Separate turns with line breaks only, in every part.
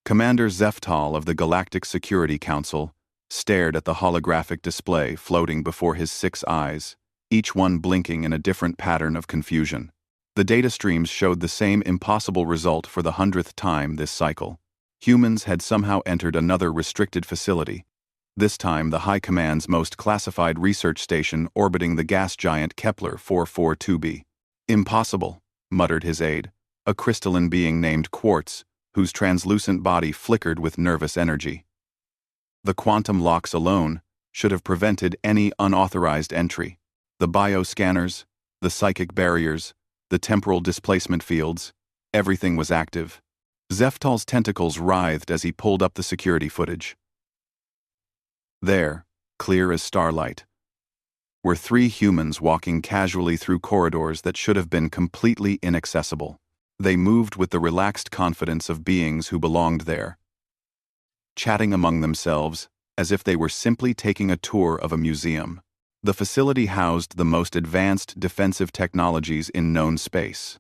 Commander Zeftal of the Galactic Security Council stared at the holographic display floating before his 6 eyes, each one blinking in a different pattern of confusion. The data streams showed the same impossible result for the 100th time this cycle. Humans had somehow entered another restricted facility, this time the High Command's most classified research station orbiting the gas giant Kepler 442b. "Impossible," muttered his aide, a crystalline being named Quartz, whose translucent body flickered with nervous energy. The quantum locks alone should have prevented any unauthorized entry. The bioscanners, the psychic barriers, the temporal displacement fields, everything was active. Zeftal's tentacles writhed as he pulled up the security footage. There, clear as starlight, were 3 humans walking casually through corridors that should have been completely inaccessible. They moved with the relaxed confidence of beings who belonged there, chatting among themselves as if they were simply taking a tour of a museum. The facility housed the most advanced defensive technologies in known space.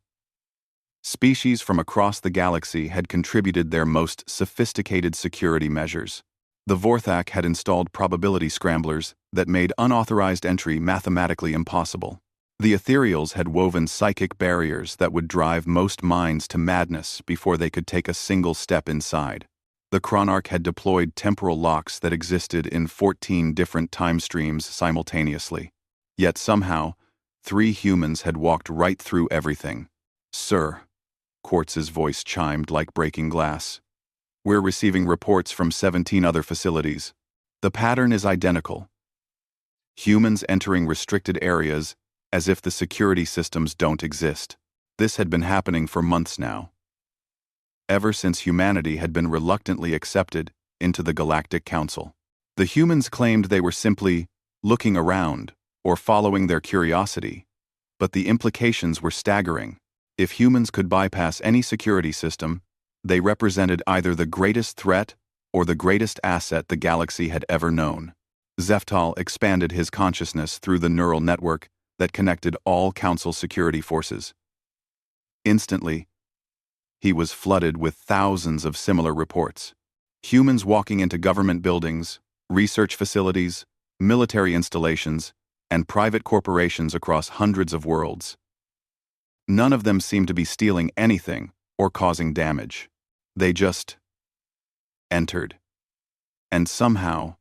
Species from across the galaxy had contributed their most sophisticated security measures. The Vorthak had installed probability scramblers that made unauthorized entry mathematically impossible. The Ethereals had woven psychic barriers that would drive most minds to madness before they could take a single step inside. The Chronarch had deployed temporal locks that existed in 14 different time streams simultaneously. Yet somehow, 3 humans had walked right through everything. "Sir," Quartz's voice chimed like breaking glass, "we're receiving reports from 17 other facilities. The pattern is identical. Humans entering restricted areas as if the security systems don't exist. This had been happening for months now, ever since humanity had been reluctantly accepted into the Galactic Council. The humans claimed they were simply looking around or following their curiosity, but the implications were staggering. If humans could bypass any security system, they represented either the greatest threat or the greatest asset the galaxy had ever known. Zeftal expanded his consciousness through the neural network that connected all Council security forces. Instantly, he was flooded with thousands of similar reports. Humans walking into government buildings, research facilities, military installations, and private corporations across hundreds of worlds. None of them seemed to be stealing anything or causing damage. They just entered. And somehow,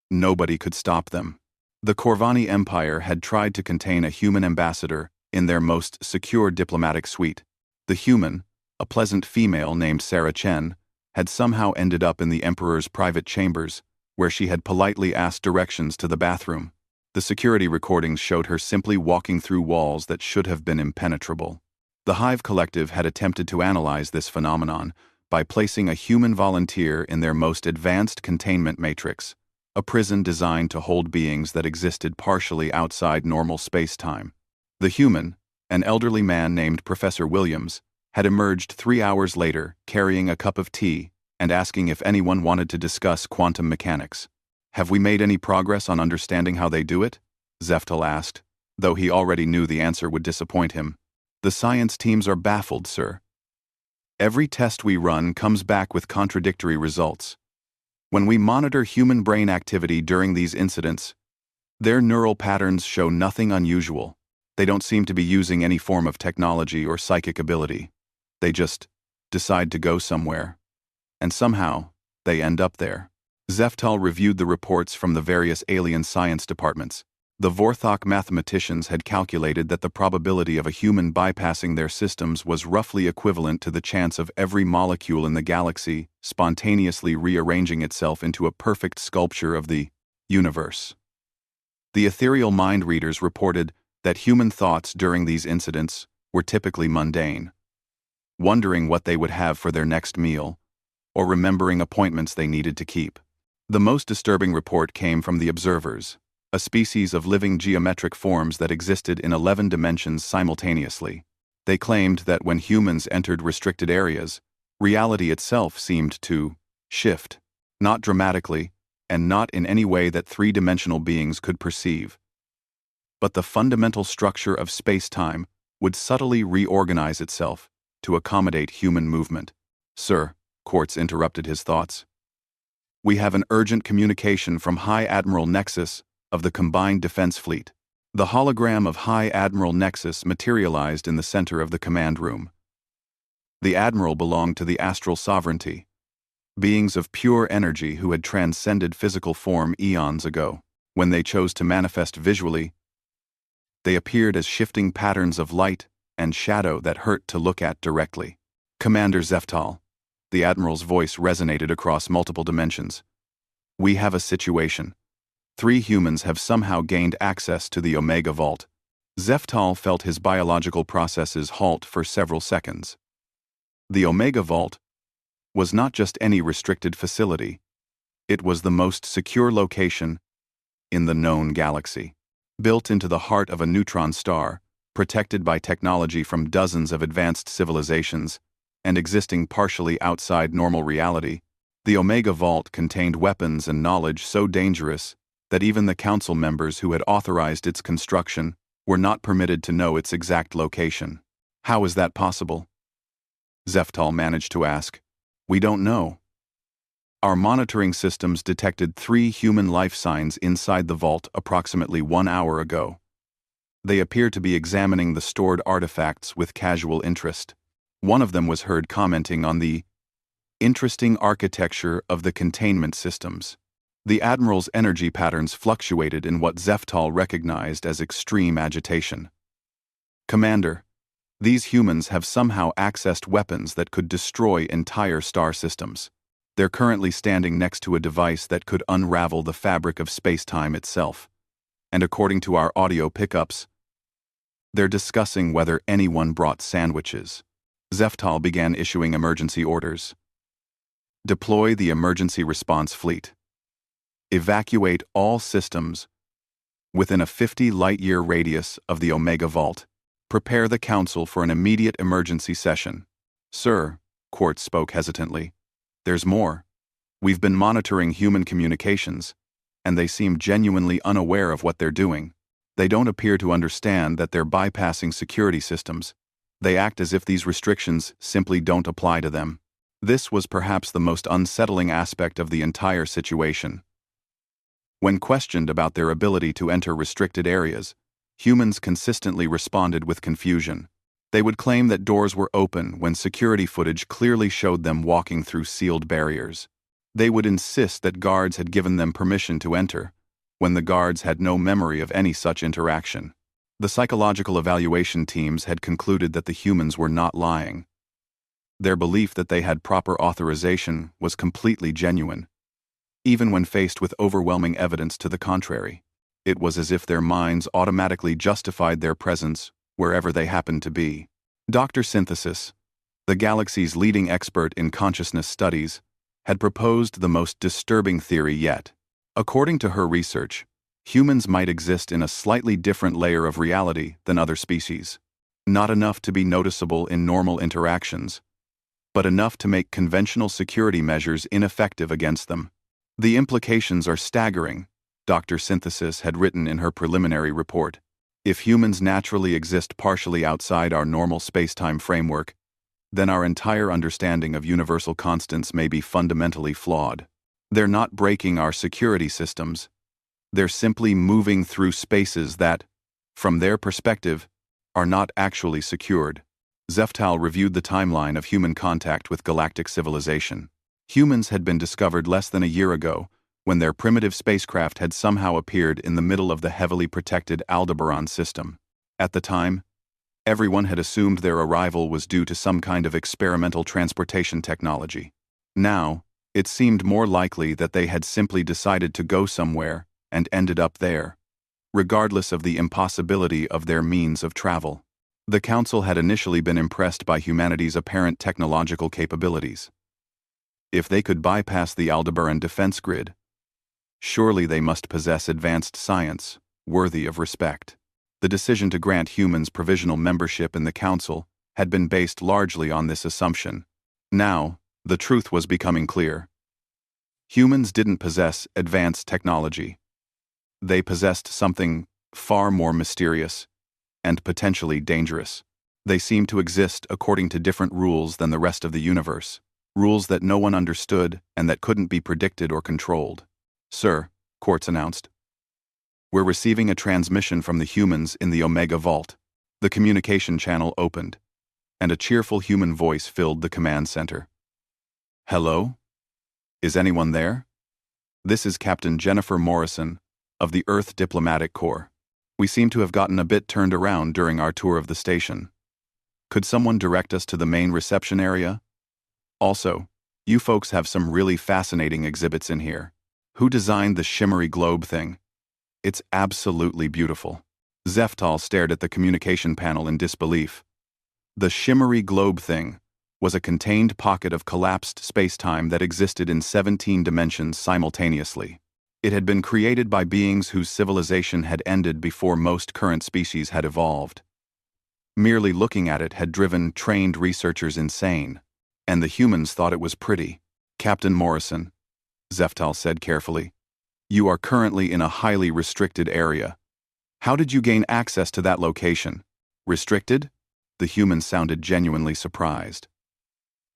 nobody could stop them. The Corvani Empire had tried to contain a human ambassador in their most secure diplomatic suite. The human, a pleasant female named Sarah Chen, had somehow ended up in the Emperor's private chambers, where she had politely asked directions to the bathroom. The security recordings showed her simply walking through walls that should have been impenetrable. The Hive Collective had attempted to analyze this phenomenon by placing a human volunteer in their most advanced containment matrix, a prison designed to hold beings that existed partially outside normal space-time. The human, an elderly man named Professor Williams, had emerged 3 hours later carrying a cup of tea and asking if anyone wanted to discuss quantum mechanics. "Have we made any progress on understanding how they do it?" Zeftal asked, though he already knew the answer would disappoint him. "The science teams are baffled, sir. Every test we run comes back with contradictory results. When we monitor human brain activity during these incidents, their neural patterns show nothing unusual. They don't seem to be using any form of technology or psychic ability. They just decide to go somewhere. And somehow, they end up there." Zeftal reviewed the reports from the various alien science departments. The Vorthok mathematicians had calculated that the probability of a human bypassing their systems was roughly equivalent to the chance of every molecule in the galaxy spontaneously rearranging itself into a perfect sculpture of the universe. The ethereal mind readers reported that human thoughts during these incidents were typically mundane, wondering what they would have for their next meal, or remembering appointments they needed to keep. The most disturbing report came from the observers, a species of living geometric forms that existed in 11 dimensions simultaneously. They claimed that when humans entered restricted areas, reality itself seemed to shift, not dramatically, and not in any way that 3-dimensional beings could perceive. But the fundamental structure of space-time would subtly reorganize itself to accommodate human movement. "Sir," Quartz interrupted his thoughts. "We have an urgent communication from High Admiral Nexus of the Combined Defense Fleet." The hologram of High Admiral Nexus materialized in the center of the command room. The Admiral belonged to the astral sovereignty, beings of pure energy who had transcended physical form eons ago. When they chose to manifest visually, they appeared as shifting patterns of light and shadow that hurt to look at directly. "Commander Zeftal," the Admiral's voice resonated across multiple dimensions. "We have a situation. 3 humans have somehow gained access to the Omega Vault." Zeftal felt his biological processes halt for several seconds. The Omega Vault was not just any restricted facility. It was the most secure location in the known galaxy. Built into the heart of a neutron star, protected by technology from dozens of advanced civilizations, and existing partially outside normal reality, the Omega Vault contained weapons and knowledge so dangerous that even the council members who had authorized its construction were not permitted to know its exact location. "How is that possible?" Zeftal managed to ask. "We don't know. Our monitoring systems detected 3 human life signs inside the vault approximately 1 hour ago. They appear to be examining the stored artifacts with casual interest. One of them was heard commenting on the interesting architecture of the containment systems." The Admiral's energy patterns fluctuated in what Zeftal recognized as extreme agitation. "Commander, these humans have somehow accessed weapons that could destroy entire star systems. They're currently standing next to a device that could unravel the fabric of space-time itself. And according to our audio pickups, they're discussing whether anyone brought sandwiches." Zeftal began issuing emergency orders. "Deploy the emergency response fleet. Evacuate all systems within a 50 light-year radius of the Omega Vault. Prepare the Council for an immediate emergency session." "Sir," Quartz spoke hesitantly, "there's more. We've been monitoring human communications, and they seem genuinely unaware of what they're doing. They don't appear to understand that they're bypassing security systems. They act as if these restrictions simply don't apply to them." This was perhaps the most unsettling aspect of the entire situation. When questioned about their ability to enter restricted areas, humans consistently responded with confusion. They would claim that doors were open when security footage clearly showed them walking through sealed barriers. They would insist that guards had given them permission to enter, when the guards had no memory of any such interaction. The psychological evaluation teams had concluded that the humans were not lying. Their belief that they had proper authorization was completely genuine. Even when faced with overwhelming evidence to the contrary, it was as if their minds automatically justified their presence wherever they happened to be. Dr. Synthesis, the galaxy's leading expert in consciousness studies, had proposed the most disturbing theory yet. According to her research, humans might exist in a slightly different layer of reality than other species. Not enough to be noticeable in normal interactions, but enough to make conventional security measures ineffective against them. "The implications are staggering," Dr. Synthesis had written in her preliminary report. "If humans naturally exist partially outside our normal space-time framework, then our entire understanding of universal constants may be fundamentally flawed. They're not breaking our security systems. They're simply moving through spaces that, from their perspective, are not actually secured." Zeftal reviewed the timeline of human contact with galactic civilization. Humans had been discovered less than a year ago, when their primitive spacecraft had somehow appeared in the middle of the heavily protected Aldebaran system. At the time, everyone had assumed their arrival was due to some kind of experimental transportation technology. Now, it seemed more likely that they had simply decided to go somewhere and ended up there, regardless of the impossibility of their means of travel. The Council had initially been impressed by humanity's apparent technological capabilities. If they could bypass the Aldebaran defense grid, surely they must possess advanced science, worthy of respect. The decision to grant humans provisional membership in the Council had been based largely on this assumption. Now, the truth was becoming clear. Humans didn't possess advanced technology. They possessed something far more mysterious and potentially dangerous. They seemed to exist according to different rules than the rest of the universe. rules that no one understood and that couldn't be predicted or controlled. "Sir," Quartz announced, "we're receiving a transmission from the humans in the Omega Vault." The communication channel opened, and a cheerful human voice filled the command center. "Hello? Is anyone there? This is Captain Jennifer Morrison of the Earth Diplomatic Corps. We seem to have gotten a bit turned around during our tour of the station. Could someone direct us to the main reception area? Also, you folks have some really fascinating exhibits in here. Who designed the shimmery globe thing? It's absolutely beautiful." Zeftal stared at the communication panel in disbelief. The shimmery globe thing was a contained pocket of collapsed space-time that existed in 17 dimensions simultaneously. It had been created by beings whose civilization had ended before most current species had evolved. Merely looking at it had driven trained researchers insane, and the humans thought it was pretty. "Captain Morrison," Zeftal said carefully, "you are currently in a highly restricted area. How did you gain access to that location?" "Restricted?" The human sounded genuinely surprised.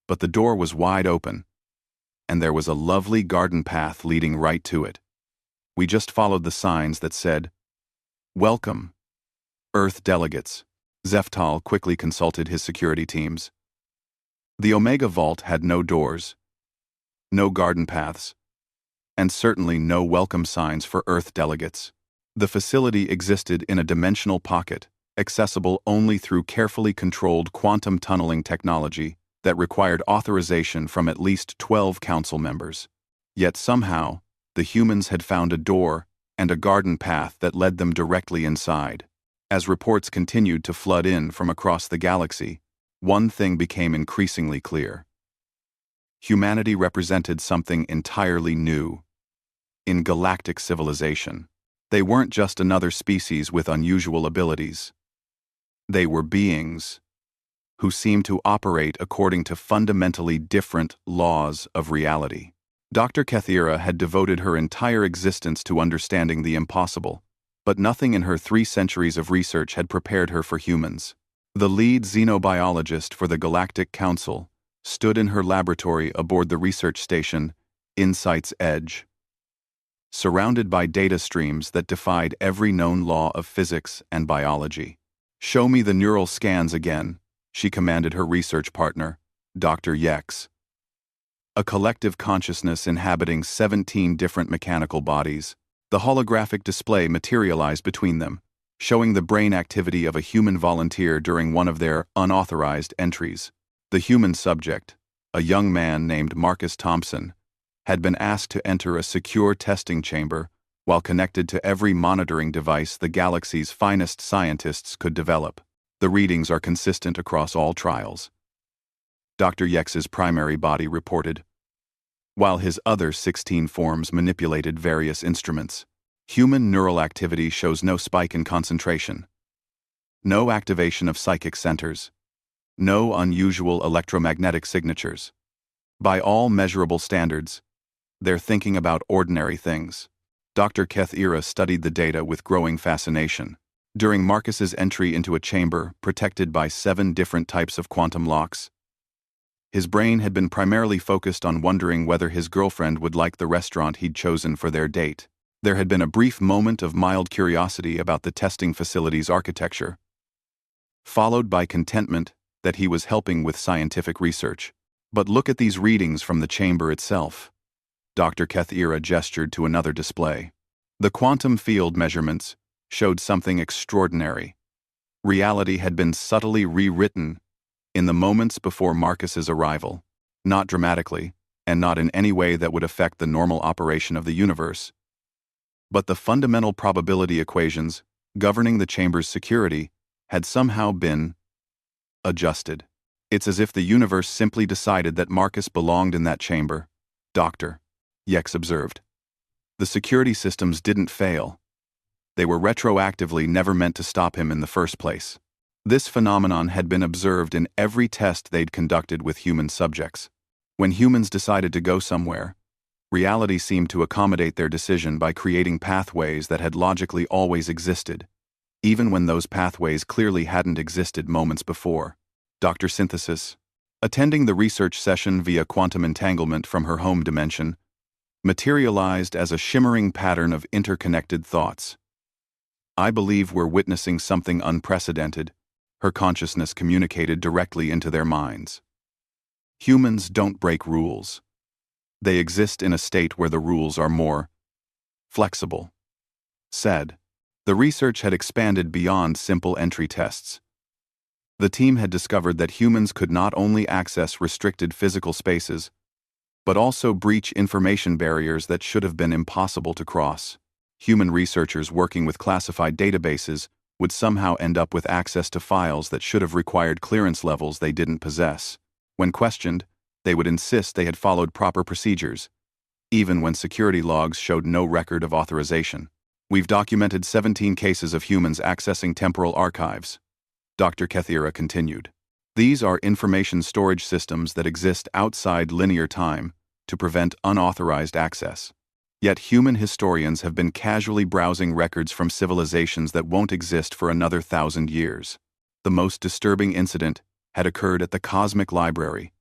But the door was wide open, and there was a lovely garden path leading right to it. "We just followed the signs that said, 'Welcome, Earth delegates.'" Zeftal quickly consulted his security teams. The Omega Vault had no doors, no garden paths, and certainly no welcome signs for Earth delegates. The facility existed in a dimensional pocket, accessible only through carefully controlled quantum tunneling technology that required authorization from at least 12 council members. Yet somehow, the humans had found a door and a garden path that led them directly inside. As reports continued to flood in from across the galaxy, one thing became increasingly clear. Humanity represented something entirely new. In galactic civilization, they weren't just another species with unusual abilities. They were beings who seemed to operate according to fundamentally different laws of reality. Dr. Kethira had devoted her entire existence to understanding the impossible, but nothing in her 3 centuries of research had prepared her for humans. The lead xenobiologist for the Galactic Council stood in her laboratory aboard the research station, Insight's Edge. Surrounded by data streams that defied every known law of physics and biology. "Show me the neural scans again," she commanded her research partner, Dr. Yex. A collective consciousness inhabiting 17 different mechanical bodies, the holographic display materialized between them, showing the brain activity of a human volunteer during one of their unauthorized entries. The human subject, a young man named Marcus Thompson, had been asked to enter a secure testing chamber while connected to every monitoring device the galaxy's finest scientists could develop. The readings are consistent across all trials, Dr. Yex's primary body reported, while his other 16 forms manipulated various instruments. Human neural activity shows no spike in concentration, no activation of psychic centers, no unusual electromagnetic signatures. By all measurable standards, they're thinking about ordinary things. Dr. Kethira studied the data with growing fascination. During Marcus's entry into a chamber protected by 7 different types of quantum locks, his brain had been primarily focused on wondering whether his girlfriend would like the restaurant he'd chosen for their date. There had been a brief moment of mild curiosity about the testing facility's architecture, followed by contentment that he was helping with scientific research. But look at these readings from the chamber itself. Dr. Kethira gestured to another display. The quantum field measurements showed something extraordinary. Reality had been subtly rewritten in the moments before Marcus's arrival, not dramatically, and not in any way that would affect the normal operation of the universe. But the fundamental probability equations governing the chamber's security had somehow been adjusted. It's as if the universe simply decided that Marcus belonged in that chamber, Dr. Yex observed. The security systems didn't fail. They were retroactively never meant to stop him in the first place. This phenomenon had been observed in every test they'd conducted with human subjects. When humans decided to go somewhere, reality seemed to accommodate their decision by creating pathways that had logically always existed, even when those pathways clearly hadn't existed moments before. Dr. Synthesis, attending the research session via quantum entanglement from her home dimension, materialized as a shimmering pattern of interconnected thoughts. I believe we're witnessing something unprecedented, her consciousness communicated directly into their minds. Humans don't break rules. They exist in a state where the rules are more flexible. Said. The research had expanded beyond simple entry tests. The team had discovered that humans could not only access restricted physical spaces, but also breach information barriers that should have been impossible to cross. Human researchers working with classified databases would somehow end up with access to files that should have required clearance levels they didn't possess. When questioned, they would insist they had followed proper procedures, even when security logs showed no record of authorization. We've documented 17 cases of humans accessing temporal archives, Dr. Kethira continued. These are information storage systems that exist outside linear time to prevent unauthorized access. Yet human historians have been casually browsing records from civilizations that won't exist for another 1,000 years. The most disturbing incident had occurred at the Cosmic Library,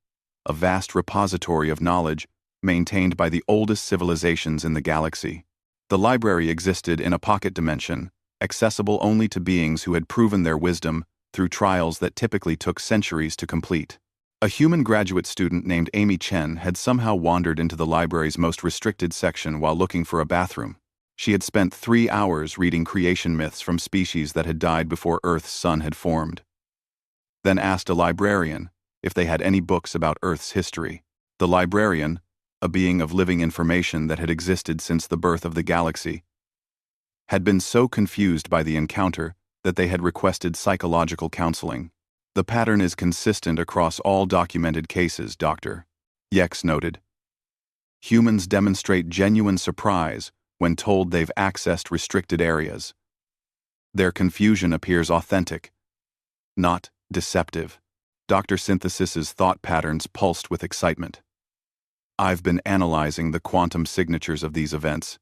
a vast repository of knowledge maintained by the oldest civilizations in the galaxy. The library existed in a pocket dimension, accessible only to beings who had proven their wisdom through trials that typically took centuries to complete. A human graduate student named Amy Chen had somehow wandered into the library's most restricted section while looking for a bathroom. She had spent 3 hours reading creation myths from species that had died before Earth's sun had formed. Then asked a librarian if they had any books about Earth's history. The librarian, a being of living information that had existed since the birth of the galaxy, had been so confused by the encounter that they had requested psychological counseling. The pattern is consistent across all documented cases, Dr. Yex noted. Humans demonstrate genuine surprise when told they've accessed restricted areas. Their confusion appears authentic, not deceptive. Dr. Synthesis's thought patterns pulsed with excitement. I've been analyzing the quantum signatures of these events,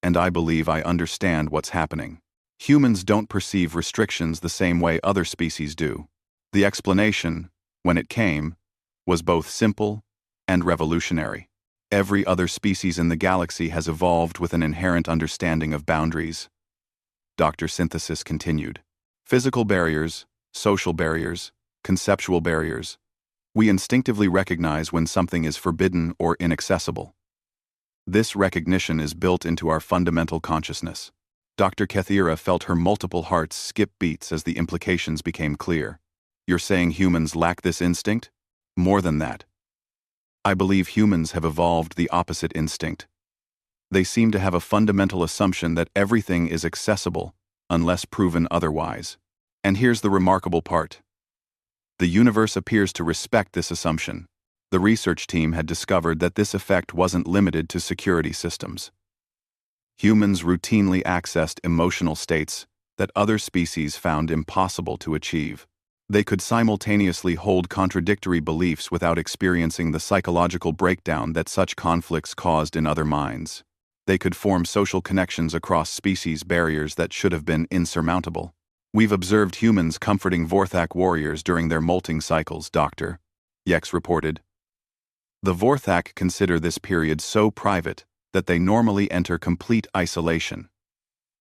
and I believe I understand what's happening. Humans don't perceive restrictions the same way other species do. The explanation, when it came, was both simple and revolutionary. Every other species in the galaxy has evolved with an inherent understanding of boundaries. Dr. Synthesis continued. Physical barriers, social barriers, conceptual barriers. We instinctively recognize when something is forbidden or inaccessible. This recognition is built into our fundamental consciousness. Dr. Kethira felt her multiple hearts skip beats as the implications became clear. You're saying humans lack this instinct? More than that. I believe humans have evolved the opposite instinct. They seem to have a fundamental assumption that everything is accessible unless proven otherwise. And here's the remarkable part. The universe appears to respect this assumption. The research team had discovered that this effect wasn't limited to security systems. Humans routinely accessed emotional states that other species found impossible to achieve. They could simultaneously hold contradictory beliefs without experiencing the psychological breakdown that such conflicts caused in other minds. They could form social connections across species barriers that should have been insurmountable. We've observed humans comforting Vorthak warriors during their molting cycles, Dr. Yex reported. The Vorthak consider this period so private that they normally enter complete isolation.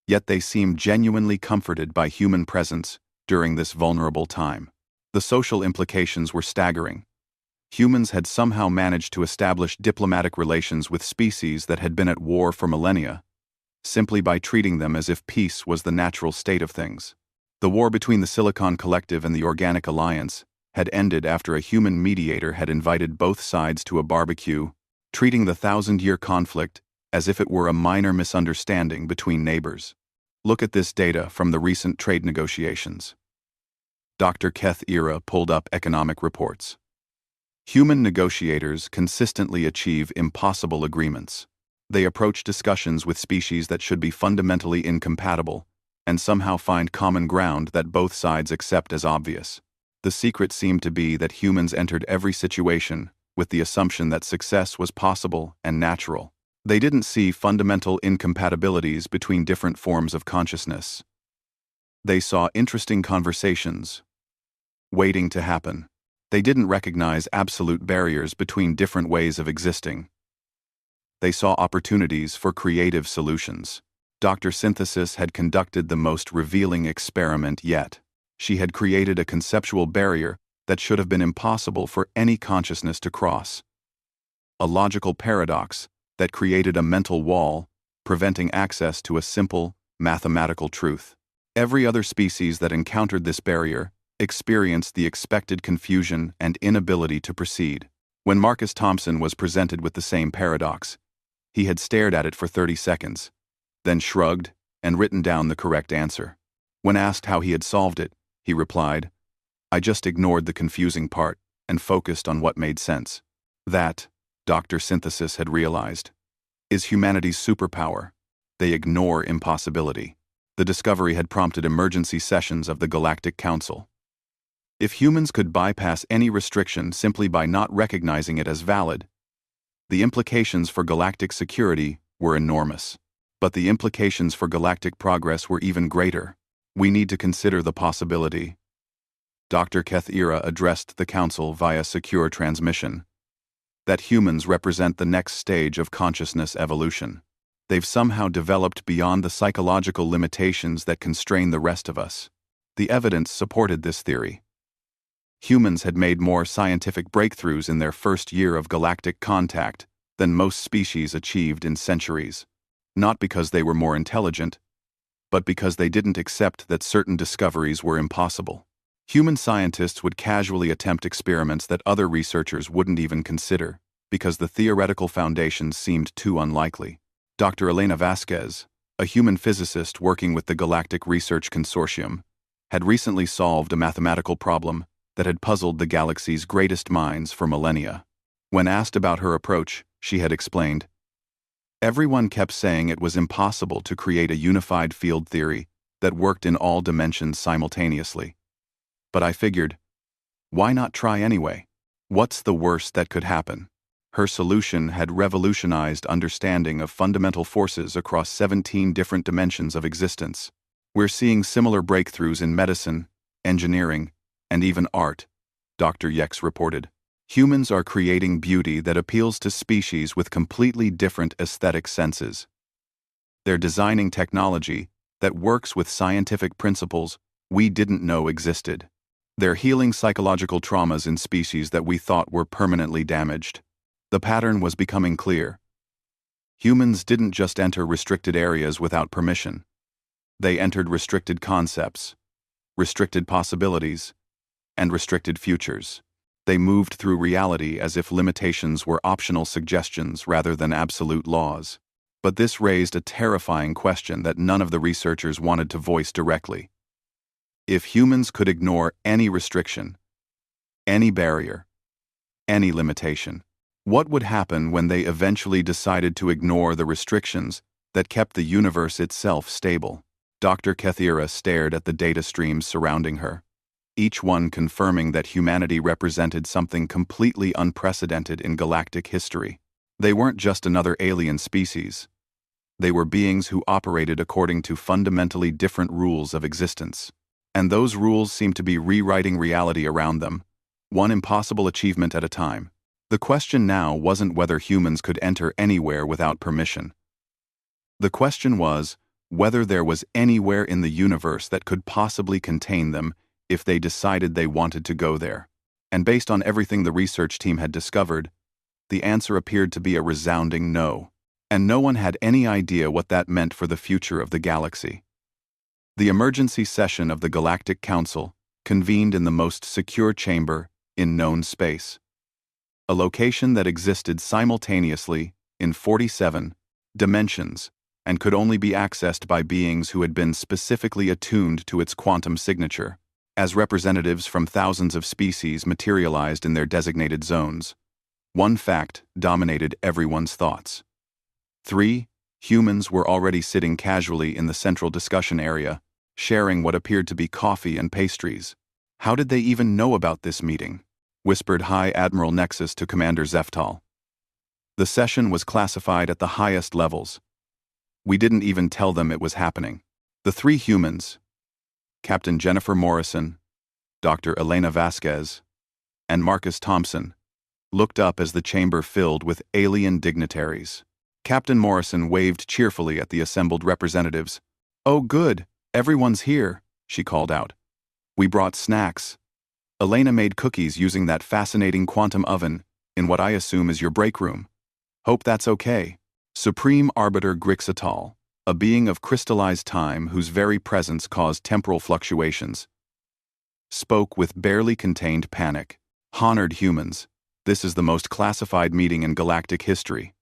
Yet they seem genuinely comforted by human presence during this vulnerable time. The social implications were staggering. Humans had somehow managed to establish diplomatic relations with species that had been at war for millennia, simply by treating them as if peace was the natural state of things. The war between the Silicon Collective and the Organic Alliance had ended after a human mediator had invited both sides to a barbecue, treating the 1,000-year conflict as if it were a minor misunderstanding between neighbors. Look at this data from the recent trade negotiations. Dr. Keth Ira pulled up economic reports. Human negotiators consistently achieve impossible agreements. They approach discussions with species that should be fundamentally incompatible and somehow find common ground that both sides accept as obvious. The secret seemed to be that humans entered every situation with the assumption that success was possible and natural. They didn't see fundamental incompatibilities between different forms of consciousness. They saw interesting conversations waiting to happen. They didn't recognize absolute barriers between different ways of existing. They saw opportunities for creative solutions. Dr. Synthesis had conducted the most revealing experiment yet. She had created a conceptual barrier that should have been impossible for any consciousness to cross. A logical paradox that created a mental wall, preventing access to a simple, mathematical truth. Every other species that encountered this barrier experienced the expected confusion and inability to proceed. When Marcus Thompson was presented with the same paradox, he had stared at it for 30 seconds, then shrugged and written down the correct answer. When asked how he had solved it, he replied, "I just ignored the confusing part and focused on what made sense." That, Dr. Synthesis had realized, is humanity's superpower. They ignore impossibility. The discovery had prompted emergency sessions of the Galactic Council. If humans could bypass any restriction simply by not recognizing it as valid, the implications for galactic security were enormous. But the implications for galactic progress were even greater. We need to consider the possibility. Dr. Kethira addressed the Council via secure transmission, that humans represent the next stage of consciousness evolution. They've somehow developed beyond the psychological limitations that constrain the rest of us. The evidence supported this theory. Humans had made more scientific breakthroughs in their first year of galactic contact than most species achieved in centuries, not because they were more intelligent, but because they didn't accept that certain discoveries were impossible. Human scientists would casually attempt experiments that other researchers wouldn't even consider, because the theoretical foundations seemed too unlikely. Dr. Elena Vasquez, a human physicist working with the Galactic Research Consortium, had recently solved a mathematical problem that had puzzled the galaxy's greatest minds for millennia. When asked about her approach, she had explained, "Everyone kept saying it was impossible to create a unified field theory that worked in all dimensions simultaneously. But I figured, why not try anyway? What's the worst that could happen?" Her solution had revolutionized understanding of fundamental forces across 17 different dimensions of existence. We're seeing similar breakthroughs in medicine, engineering, and even art, Dr. Yex reported. Humans are creating beauty that appeals to species with completely different aesthetic senses. They're designing technology that works with scientific principles we didn't know existed. They're healing psychological traumas in species that we thought were permanently damaged. The pattern was becoming clear. Humans didn't just enter restricted areas without permission. They entered restricted concepts, restricted possibilities, and restricted futures. They moved through reality as if limitations were optional suggestions rather than absolute laws. But this raised a terrifying question that none of the researchers wanted to voice directly. If humans could ignore any restriction, any barrier, any limitation, what would happen when they eventually decided to ignore the restrictions that kept the universe itself stable? Dr. Kethira stared at the data streams surrounding her, each one confirming that humanity represented something completely unprecedented in galactic history. They weren't just another alien species. They were beings who operated according to fundamentally different rules of existence. And those rules seemed to be rewriting reality around them, one impossible achievement at a time. The question now wasn't whether humans could enter anywhere without permission. The question was whether there was anywhere in the universe that could possibly contain them if they decided they wanted to go there. And based on everything the research team had discovered, the answer appeared to be a resounding no. And no one had any idea what that meant for the future of the galaxy. The emergency session of the Galactic Council convened in the most secure chamber in known space, a location that existed simultaneously in 47 dimensions and could only be accessed by beings who had been specifically attuned to its quantum signature. As representatives from thousands of species materialized in their designated zones, one fact dominated everyone's thoughts. 3 humans were already sitting casually in the central discussion area, sharing what appeared to be coffee and pastries. How did they even know about this meeting? Whispered High Admiral Nexus to Commander Zeftal. The session was classified at the highest levels. We didn't even tell them it was happening. The 3 humans, Captain Jennifer Morrison, Dr. Elena Vasquez, and Marcus Thompson, looked up as the chamber filled with alien dignitaries. Captain Morrison waved cheerfully at the assembled representatives. "Oh good, everyone's here," she called out. "We brought snacks. Elena made cookies using that fascinating quantum oven in what I assume is your break room. Hope that's okay." Supreme Arbiter Grixatal, a being of crystallized time whose very presence caused temporal fluctuations, spoke with barely contained panic. "Honored humans, this is the most classified meeting in galactic history.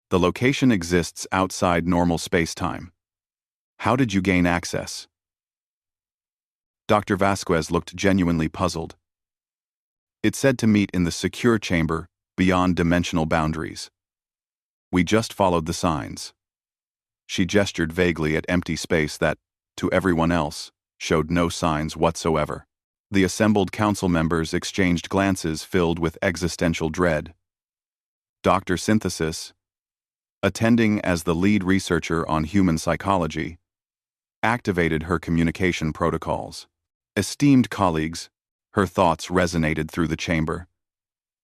The location exists outside normal space-time. How did you gain access?" Dr. Vasquez looked genuinely puzzled. "It said to meet in the secure chamber beyond dimensional boundaries. We just followed the signs." She gestured vaguely at empty space that, to everyone else, showed no signs whatsoever. The assembled council members exchanged glances filled with existential dread. Dr. Synthesis, attending as the lead researcher on human psychology, activated her communication protocols. "Esteemed colleagues," her thoughts resonated through the chamber.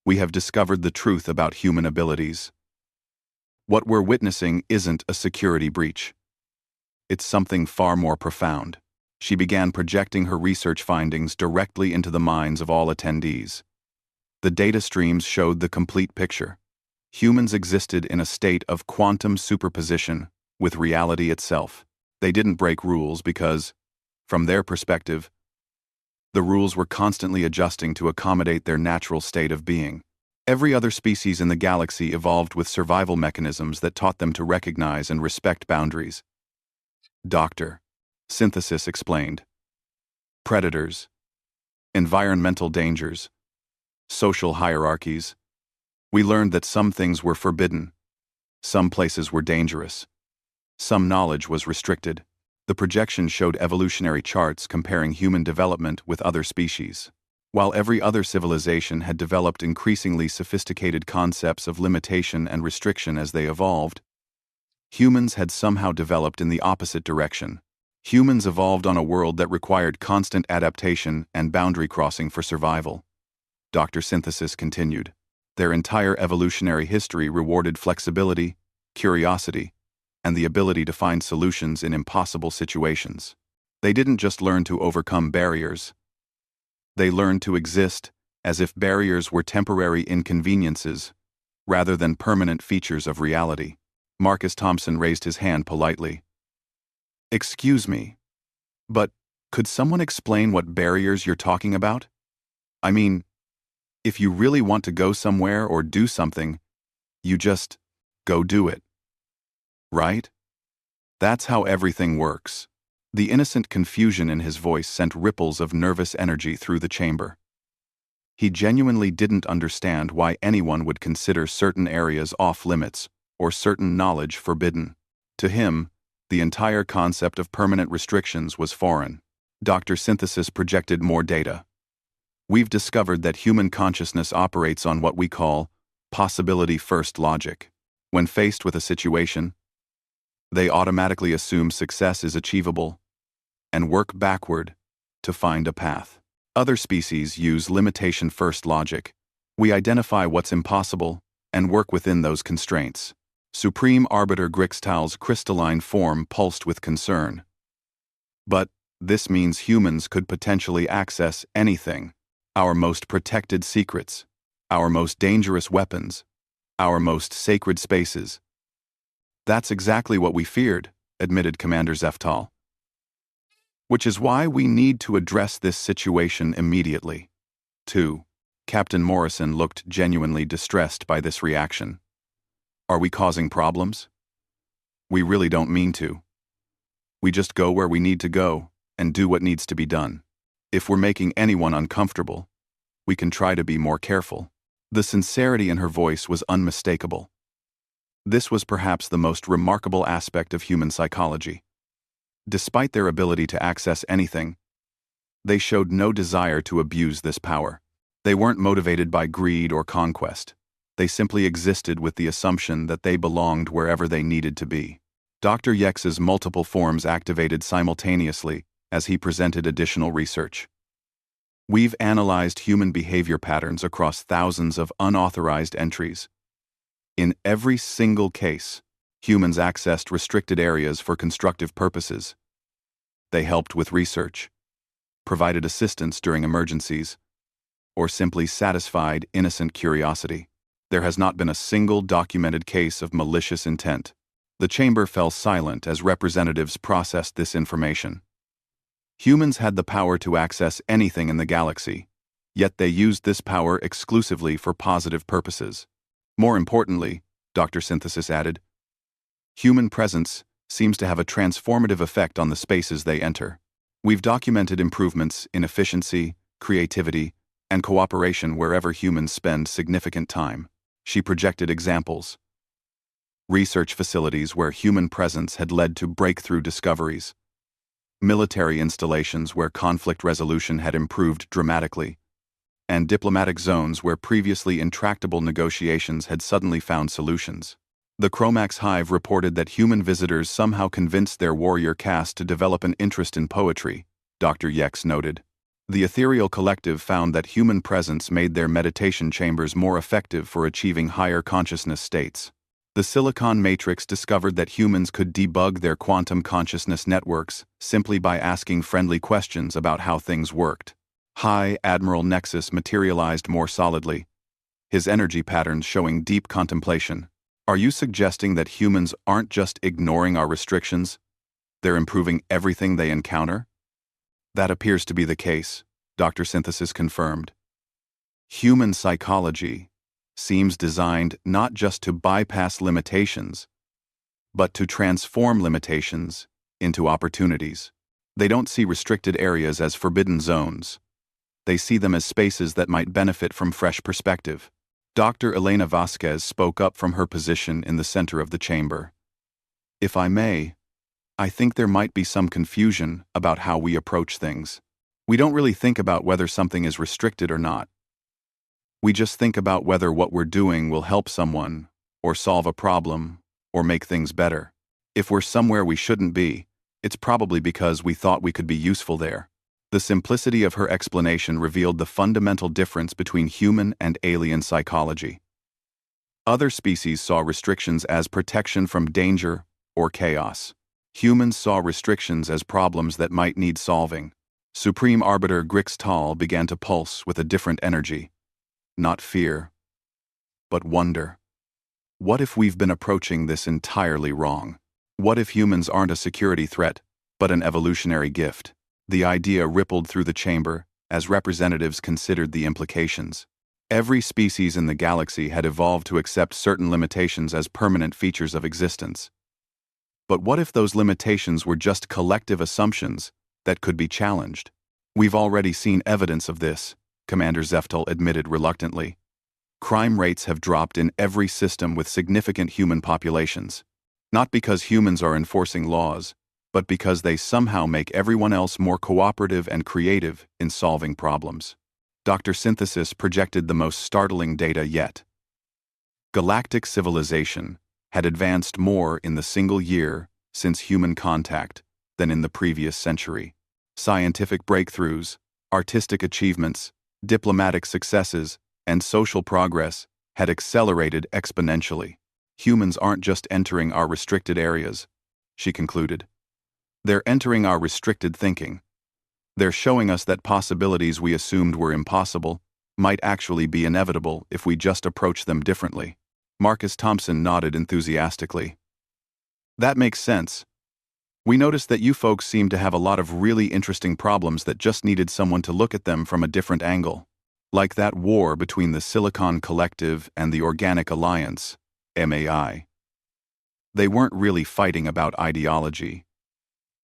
"We have discovered the truth about human abilities. What we're witnessing isn't a security breach. It's something far more profound." She began projecting her research findings directly into the minds of all attendees. The data streams showed the complete picture. Humans existed in a state of quantum superposition with reality itself. They didn't break rules because, from their perspective, the rules were constantly adjusting to accommodate their natural state of being. Every other species in the galaxy evolved with survival mechanisms that taught them to recognize and respect boundaries. Dr. Synthesis explained. Predators, environmental dangers, social hierarchies. We learned that some things were forbidden, some places were dangerous, some knowledge was restricted. The projection showed evolutionary charts comparing human development with other species. While every other civilization had developed increasingly sophisticated concepts of limitation and restriction as they evolved, humans had somehow developed in the opposite direction. Humans evolved on a world that required constant adaptation and boundary crossing for survival. Dr. Synthesis continued. Their entire evolutionary history rewarded flexibility, curiosity, and the ability to find solutions in impossible situations. They didn't just learn to overcome barriers. They learned to exist as if barriers were temporary inconveniences rather than permanent features of reality. Marcus Thompson raised his hand politely. "Excuse me, but could someone explain what barriers you're talking about? I mean, if you really want to go somewhere or do something, you just go do it. Right? That's how everything works." The innocent confusion in his voice sent ripples of nervous energy through the chamber. He genuinely didn't understand why anyone would consider certain areas off-limits or certain knowledge forbidden. To him, the entire concept of permanent restrictions was foreign. Dr. Synthesis projected more data. "We've discovered that human consciousness operates on what we call possibility-first logic. When faced with a situation, they automatically assume success is achievable and work backward to find a path. Other species use limitation-first logic. We identify what's impossible and work within those constraints." Supreme Arbiter Grixtal's crystalline form pulsed with concern. "But this means humans could potentially access anything. Our most protected secrets, our most dangerous weapons, our most sacred spaces." "That's exactly what we feared," admitted Commander Zeftal. "Which is why we need to address this situation immediately." 2. Captain Morrison looked genuinely distressed by this reaction. "Are we causing problems?" "We really don't mean to. We just go where we need to go and do what needs to be done. If we're making anyone uncomfortable, we can try to be more careful." The sincerity in her voice was unmistakable. This was perhaps the most remarkable aspect of human psychology. Despite their ability to access anything, they showed no desire to abuse this power. They weren't motivated by greed or conquest. They simply existed with the assumption that they belonged wherever they needed to be. Dr. Yex's multiple forms activated simultaneously as he presented additional research. We've analyzed human behavior patterns across thousands of unauthorized entries. In every single case, humans accessed restricted areas for constructive purposes. They helped with research, provided assistance during emergencies, or simply satisfied innocent curiosity. There has not been a single documented case of malicious intent. The chamber fell silent as representatives processed this information. Humans had the power to access anything in the galaxy, yet they used this power exclusively for positive purposes. More importantly, Dr. Synthesis added, human presence seems to have a transformative effect on the spaces they enter. We've documented improvements in efficiency, creativity, and cooperation wherever humans spend significant time. She projected examples. Research facilities where human presence had led to breakthrough discoveries. Military installations where conflict resolution had improved dramatically. And diplomatic zones where previously intractable negotiations had suddenly found solutions. The Chromax Hive reported that human visitors somehow convinced their warrior caste to develop an interest in poetry, Dr. Yex noted. The Ethereal Collective found that human presence made their meditation chambers more effective for achieving higher consciousness states. The Silicon Matrix discovered that humans could debug their quantum consciousness networks simply by asking friendly questions about how things worked. High Admiral Nexus materialized more solidly, his energy patterns showing deep contemplation. Are you suggesting that humans aren't just ignoring our restrictions? They're improving everything they encounter? That appears to be the case, Dr. Synthesis confirmed. Human psychology seems designed not just to bypass limitations, but to transform limitations into opportunities. They don't see restricted areas as forbidden zones. They see them as spaces that might benefit from fresh perspective. Dr. Elena Vasquez spoke up from her position in the center of the chamber. If I may, I think there might be some confusion about how we approach things. We don't really think about whether something is restricted or not. We just think about whether what we're doing will help someone, or solve a problem, or make things better. If we're somewhere we shouldn't be, it's probably because we thought we could be useful there. The simplicity of her explanation revealed the fundamental difference between human and alien psychology. Other species saw restrictions as protection from danger or chaos. Humans saw restrictions as problems that might need solving. Supreme Arbiter Grix Tal began to pulse with a different energy. Not fear, but wonder. What if we've been approaching this entirely wrong? What if humans aren't a security threat, but an evolutionary gift? The idea rippled through the chamber as representatives considered the implications. Every species in the galaxy had evolved to accept certain limitations as permanent features of existence. But what if those limitations were just collective assumptions that could be challenged? We've already seen evidence of this, Commander Zeftel admitted reluctantly. Crime rates have dropped in every system with significant human populations. Not because humans are enforcing laws, but because they somehow make everyone else more cooperative and creative in solving problems. Dr. Synthesis projected the most startling data yet. Galactic civilization had advanced more in the single year since human contact than in the previous century. Scientific breakthroughs, artistic achievements, diplomatic successes, and social progress had accelerated exponentially. Humans aren't just entering our restricted areas, she concluded. They're entering our restricted thinking. They're showing us that possibilities we assumed were impossible might actually be inevitable if we just approach them differently. Marcus Thompson nodded enthusiastically. That makes sense. We noticed that you folks seem to have a lot of really interesting problems that just needed someone to look at them from a different angle. Like that war between the Silicon Collective and the Organic Alliance, MAI. They weren't really fighting about ideology.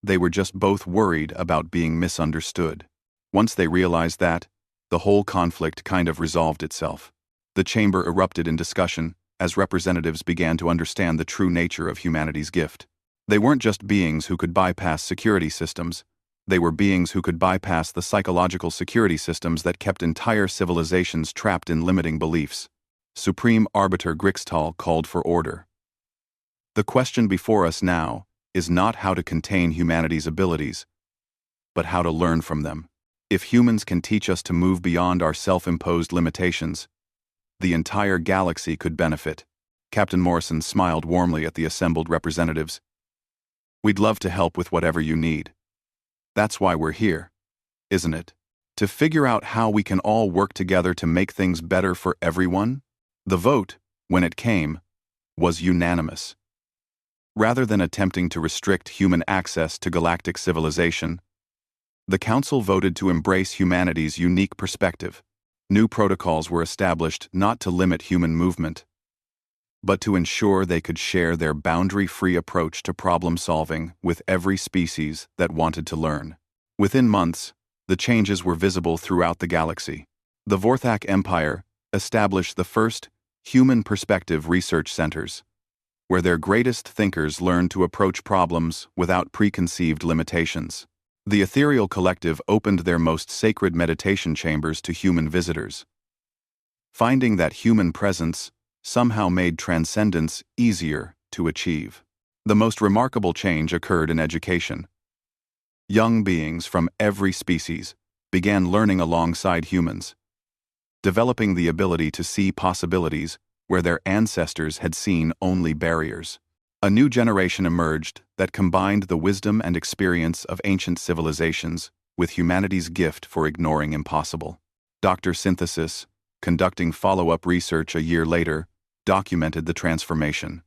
They were just both worried about being misunderstood. Once they realized that, the whole conflict kind of resolved itself. The chamber erupted in discussion as representatives began to understand the true nature of humanity's gift. They weren't just beings who could bypass security systems. They were beings who could bypass the psychological security systems that kept entire civilizations trapped in limiting beliefs. Supreme Arbiter Grixtal called for order. The question before us now is not how to contain humanity's abilities, but how to learn from them. If humans can teach us to move beyond our self-imposed limitations, the entire galaxy could benefit. Captain Morrison smiled warmly at the assembled representatives. We'd love to help with whatever you need. That's why we're here, isn't it? To figure out how we can all work together to make things better for everyone? The vote, when it came, was unanimous. Rather than attempting to restrict human access to galactic civilization, the Council voted to embrace humanity's unique perspective. New protocols were established not to limit human movement, but to ensure they could share their boundary-free approach to problem-solving with every species that wanted to learn. Within months, the changes were visible throughout the galaxy. The Vorthak Empire established the first human perspective research centers, where their greatest thinkers learned to approach problems without preconceived limitations. The Ethereal Collective opened their most sacred meditation chambers to human visitors, finding that human presence somehow made transcendence easier to achieve. The most remarkable change occurred in education. Young beings from every species began learning alongside humans, developing the ability to see possibilities where their ancestors had seen only barriers. A new generation emerged that combined the wisdom and experience of ancient civilizations with humanity's gift for ignoring impossible. Dr. Synthesis, conducting follow-up research a year later, documented the transformation.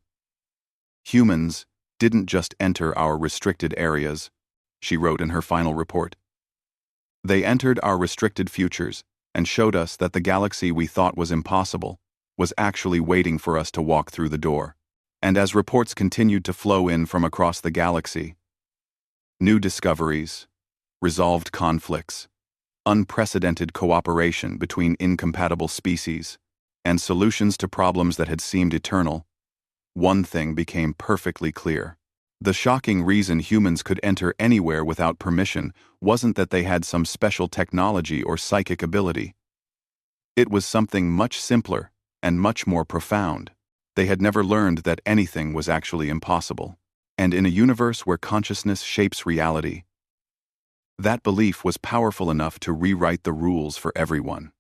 Humans didn't just enter our restricted areas, she wrote in her final report. They entered our restricted futures and showed us that the galaxy we thought was impossible was actually waiting for us to walk through the door. And as reports continued to flow in from across the galaxy, new discoveries, resolved conflicts, unprecedented cooperation between incompatible species, and solutions to problems that had seemed eternal, one thing became perfectly clear. The shocking reason humans could enter anywhere without permission wasn't that they had some special technology or psychic ability. It was something much simpler and much more profound. They had never learned that anything was actually impossible. And in a universe where consciousness shapes reality, that belief was powerful enough to rewrite the rules for everyone.